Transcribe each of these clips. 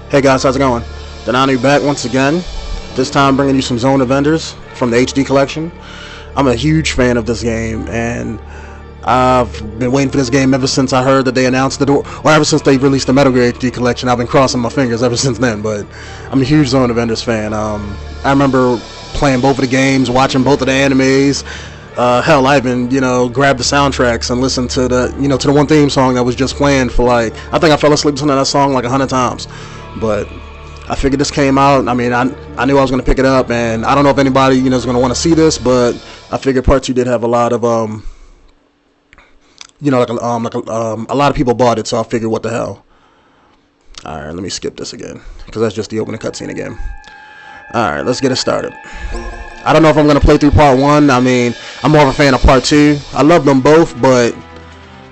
Hey guys, how's it going? Denonu back once again. This time bringing you some Z.O.E vendors from the HD collection. I'm a huge fan of this game, and I've been waiting for this game ever since I heard that they announced the door, or ever since they released the Metal Gear HD collection. I've been crossing my fingers ever since then, but I'm a huge Z.O.E vendors fan. I remember playing both of the games, watching both of the animes. Hell, I even, grabbed the soundtracks and listened to the, to the one theme song that was just playing for I think I fell asleep listening to that song like 100 times. But I figured this came out. I mean, I knew I was going to pick it up, and I don't know if anybody, is going to want to see this, but I figured Part 2 did have a lot of, a lot of people bought it, so I figured, what the hell. Alright, let me skip this again, because that's just the opening cutscene again. Alright, let's get it started. I don't know if I'm going to play through Part 1. I mean, I'm more of a fan of Part 2. I love them both, but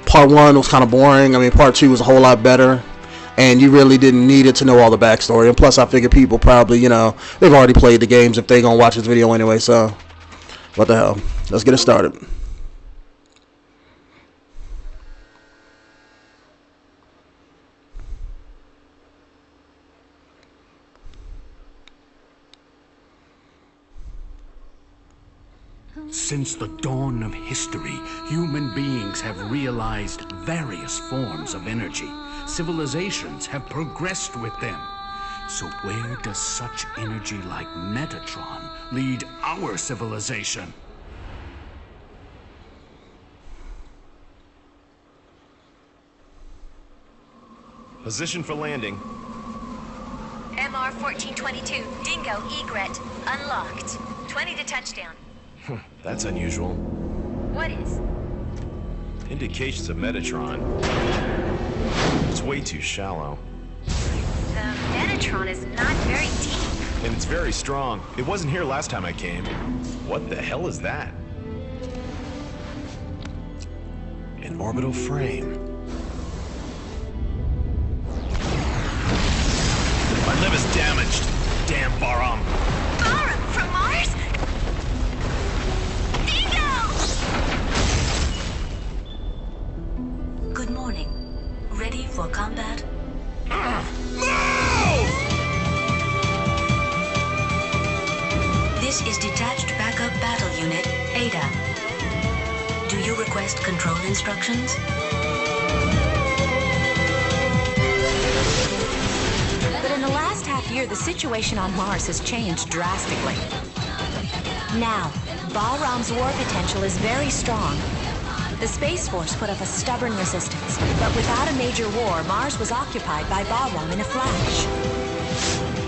Part 1 was kind of boring. I mean, Part 2 was a whole lot better, and you really didn't need it to know all the backstory. And plus, I figure people probably, they've already played the games if they're going to watch this video anyway, so what the hell. Let's get it started. Since the dawn of history, human beings have realized various forms of energy. Civilizations have progressed with them. So where does such energy like Metatron lead our civilization? Position for landing. MR 1422, Dingo, egret, unlocked. 20 to touchdown. That's unusual. What is? Indications of Metatron. It's way too shallow. The Metatron is not very deep. And it's very strong. It wasn't here last time I came. What the hell is that? An orbital frame. My lib is damaged. Damn Baram. Baram from Mars? Good morning. Ready for combat? Move! This is Detached Backup Battle Unit, Ada. Do you request control instructions? But in the last half year, the situation on Mars has changed drastically. Now, Bahram's war potential is very strong. The Space Force put up a stubborn resistance, but without a major war, Mars was occupied by Bahram in a flash.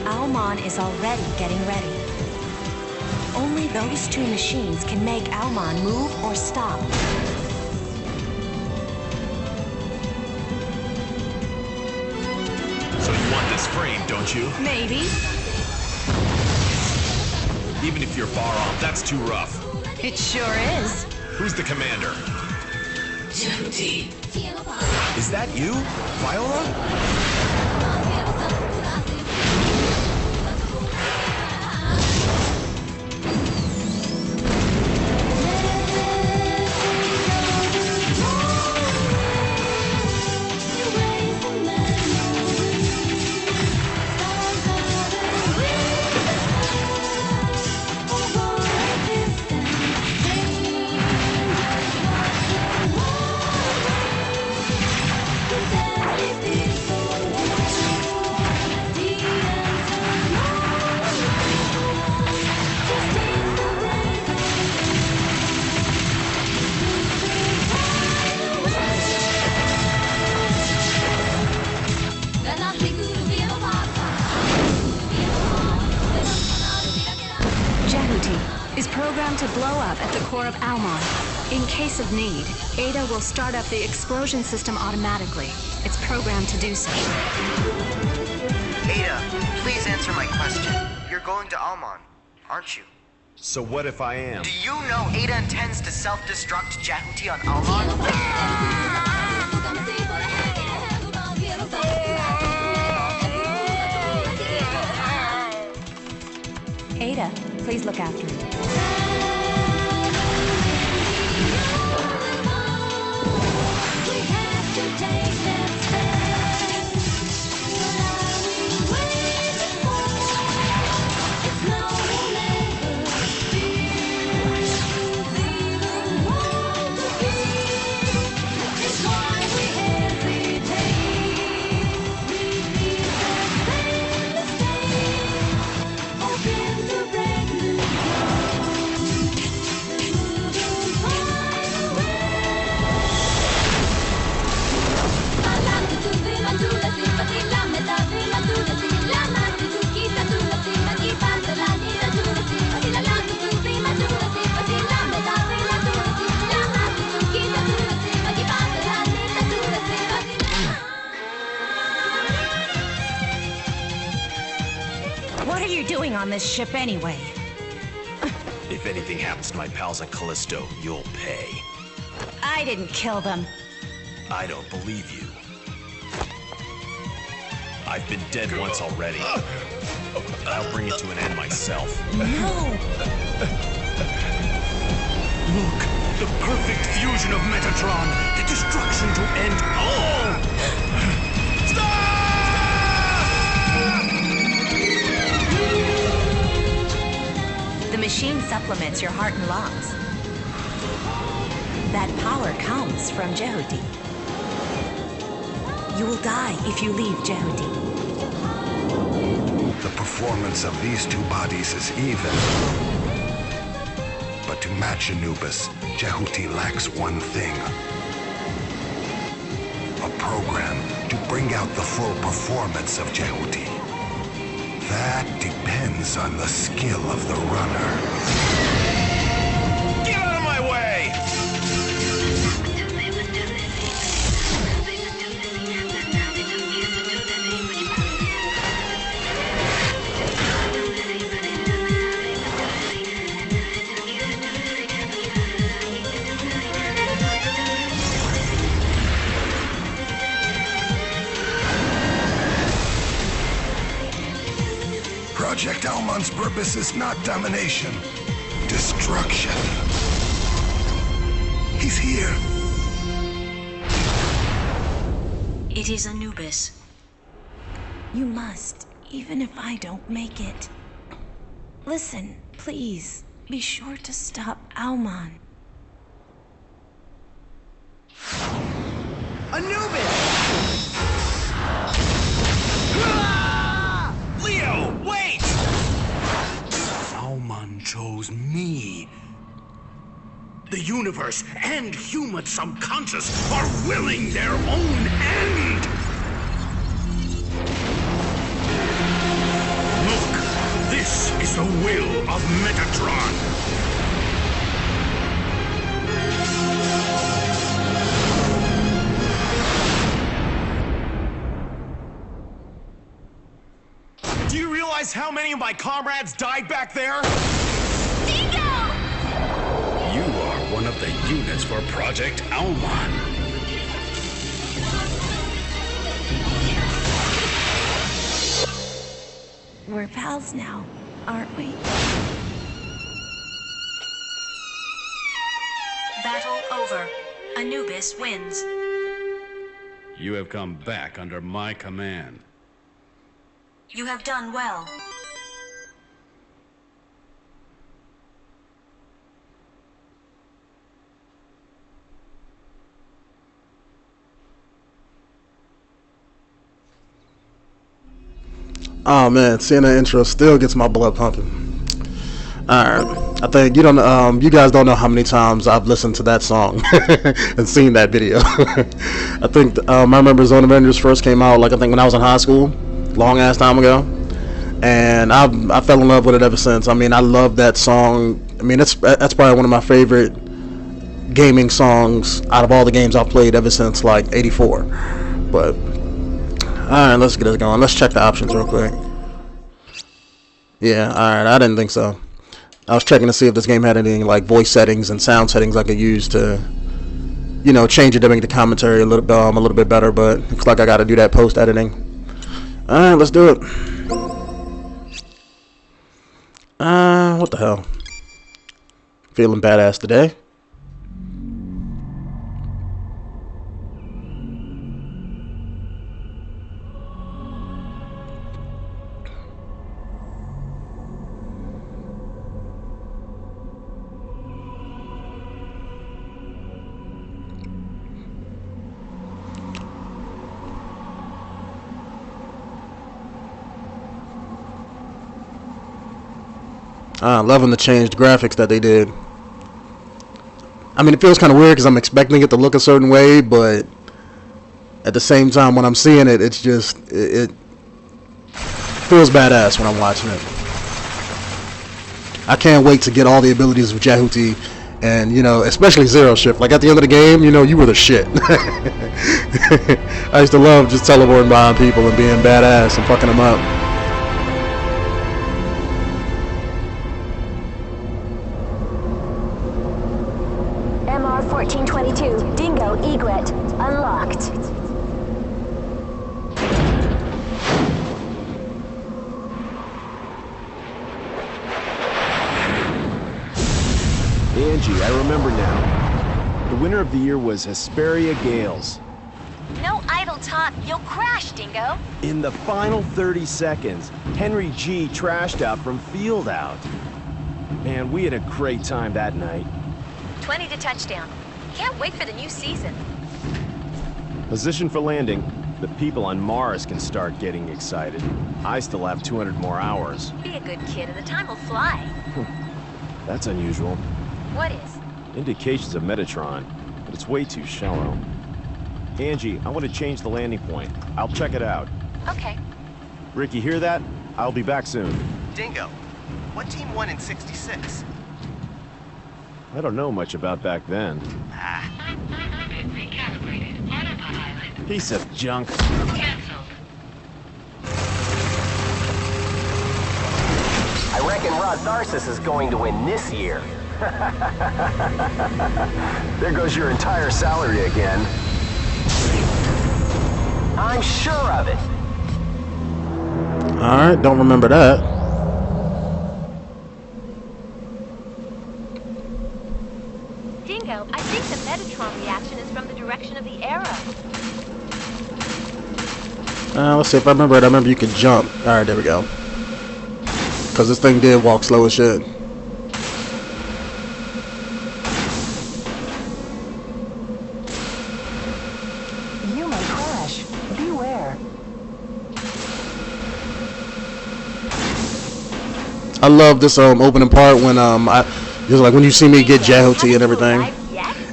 Alman is already getting ready. Only those two machines can make Alman move or stop. So you want this frame, don't you? Maybe. Even if you're far off, that's too rough. It sure is. Who's the commander? Duty. Is that you? Viola? Is programmed to blow up at the core of Alman. In case of need, Ada will start up the explosion system automatically. It's programmed to do so. Ada, please answer my question. You're going to Alman, aren't you? So what if I am? Do you know Ada intends to self-destruct 𝐥𝐢𝐤𝐞 on Alman? Ada, please look after me. We have to take that step. What are you doing on this ship anyway? If anything happens to my pals at Callisto, you'll pay. I didn't kill them. I don't believe you. I've been dead once already. I'll bring it to an end myself. No! Look, the perfect fusion of Metatron, the destruction to end all! The machine supplements your heart and lungs. That power comes from 𝐤𝐤𝐤. You will die if you leave 𝐤𝐤𝐤. The performance of these two bodies is even. But to match Anubis, 𝐤𝐤𝐤 lacks one thing. A program to bring out the full performance of 𝐤𝐤𝐤. That depends on the skill of the runner. Get out of my way! Project Almon's purpose is not domination, destruction. He's here. It is Anubis. You must, even if I don't make it. Listen, please, be sure to stop Almon. Anubis! Leo, wait! Almon chose me. The universe and human subconscious are willing their own end. Look, this is the will of Metatron. Do you realize how many of my comrades died back there? You are one of the units for Project Almon. We're pals now, aren't we? Battle over. Anubis wins. You have come back under my command. You have done well. Oh man, seeing that intro still gets my blood pumping. Alright, I think you guys don't know how many times I've listened to that song and seen that video. I think I remember Z.O.E Avengers first came out, like I think when I was in high school, long ass time ago, and I fell in love with it ever since. I mean, I love that song. I mean, that's probably one of my favorite gaming songs out of all the games I've played ever since like '84. But alright, let's get this going. Let's check the options real quick. Yeah, alright, I didn't think so. I was checking to see if this game had any like voice settings and sound settings I could use to, you know, change it to make the commentary a little bit better, but looks like I gotta do that post editing. Alright, let's do it. What the hell? Feeling badass today. Loving the changed graphics that they did. I mean, it feels kind of weird because I'm expecting it to look a certain way, but at the same time, when I'm seeing it, it's just it feels badass when I'm watching it. I can't wait to get all the abilities of 𝐤𝐤𝐤, and you know, especially Zero Shift. Like at the end of the game, you know, you were the shit. I used to love just teleporting behind people and being badass and fucking them up. it! Angie, I remember now. The winner of the year was Hesperia Gales. No idle talk. You'll crash, Dingo. In the final 30 seconds, Henry G trashed out from field out. Man, we had a great time that night. 20 to touchdown. Can't wait for the new season. Position for landing. The people on Mars can start getting excited. I still have 200 more hours. Be a good kid and the time will fly. That's unusual. What is? Indications of Metatron, but it's way too shallow. Angie, I want to change the landing point. I'll check it out. Okay. Ricky, hear that? I'll be back soon. Dingo, what team won in '66? I don't know much about back then. Piece of junk. I reckon Rod Tharsis is going to win this year. There goes your entire salary again. I'm sure of it. Alright, don't remember that. Dingo, I think the Metatron reaction is from the direction of the arrow. Let's see if I remember it. I remember you could jump. Alright, there we go. Because this thing did walk slow as shit. You may crash. Beware. I love this opening part when just like when you see me get 𝐤𝐤𝐤 and everything.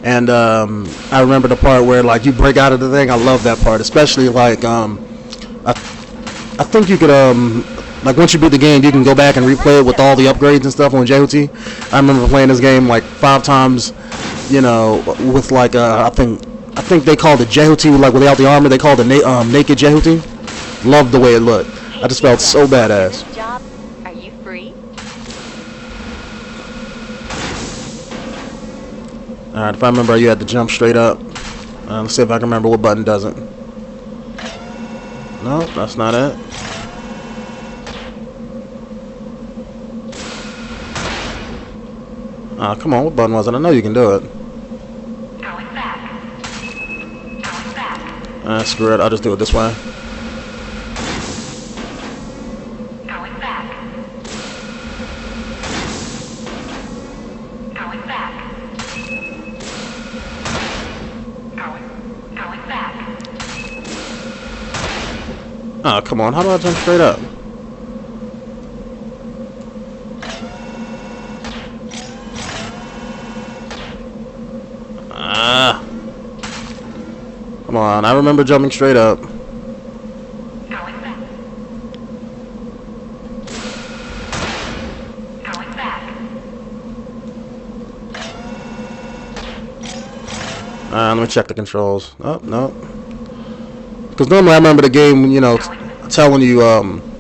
And I remember the part where like you break out of the thing. I love that part, especially like I think you could like once you beat the game, you can go back and replay it with all the upgrades and stuff on 𝐤𝐤𝐤. I remember playing this game like 5 times, you know, with like I think they called it 𝐤𝐤𝐤 like without the armor. They called it naked 𝐤𝐤𝐤. Loved the way it looked. I just felt so badass. Job. Are you free? Alright, if I remember, you had to jump straight up. Let's see if I can remember what button does it. No, that's not it. Come on, what button was it? I know you can do it. Going back. Going back. Screw it, I'll just do it this way. Going back. Going back. Going back. Oh, come on, how do I jump straight up? Come on, I remember jumping straight up. Going back. Going back. Let me check the controls. Oh, no. Because normally I remember the game, you know, telling you